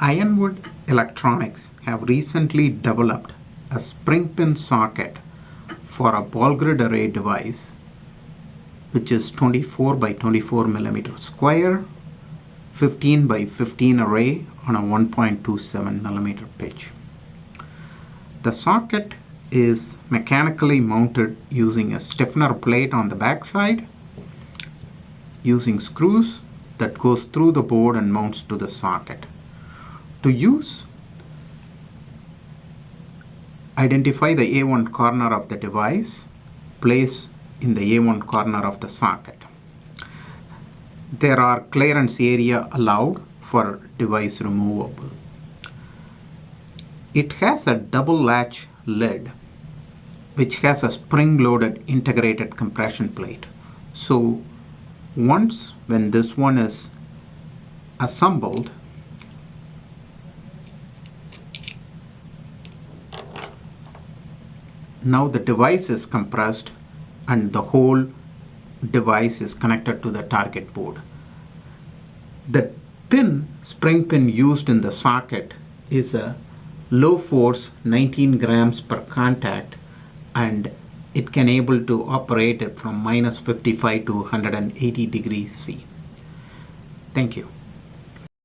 Ironwood Electronics have recently developed a spring pin socket for a ball grid array device which is 24 by 24 millimeter square, 15 by 15 array on a 1.27 millimeter pitch. The socket is mechanically mounted using a stiffener plate on the backside, using screws that goes through the board and mounts to the socket. To use, identify the A1 corner of the device, place in the A1 corner of the socket. There are clearance area allowed for device removable. It has a double latch lid which has a spring-loaded integrated compression plate. So once when this one is assembled, now the device is compressed and the whole device is connected to the target board. The spring pin used in the socket is a low force 19 grams per contact, and it can able to operate it from -55 to 180 degrees C. Thank you.